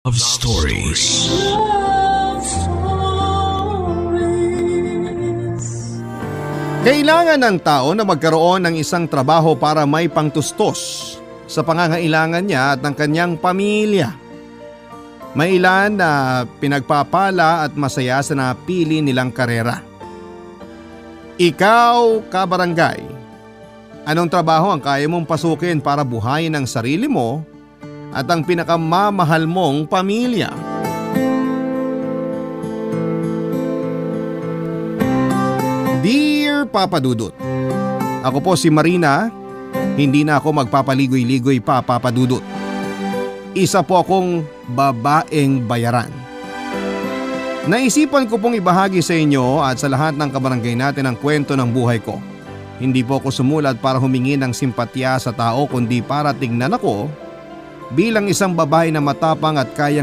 of stories. Kailangan ng tao na magkaroon ng isang trabaho para may pangtustos sa pangangailangan niya at ng kanyang pamilya. May ilan na pinagpapala at masaya sa napili nilang karera. Ikaw, kabarangay, anong trabaho ang kaya mong pasukin para buhayin ang sarili mo at ang pinakamamahal mong pamilya? Dear Papa Dudut, ako po si Marina, hindi na ako magpapaligoy-ligoy pa, Papa Dudut. Isa po akong babaeng bayaran. Naisipan ko pong ibahagi sa inyo at sa lahat ng kabarangay natin ang kwento ng buhay ko. Hindi po ako sumulat para humingi ng simpatya sa tao kundi para tingnan ako bilang isang babae na matapang at kayang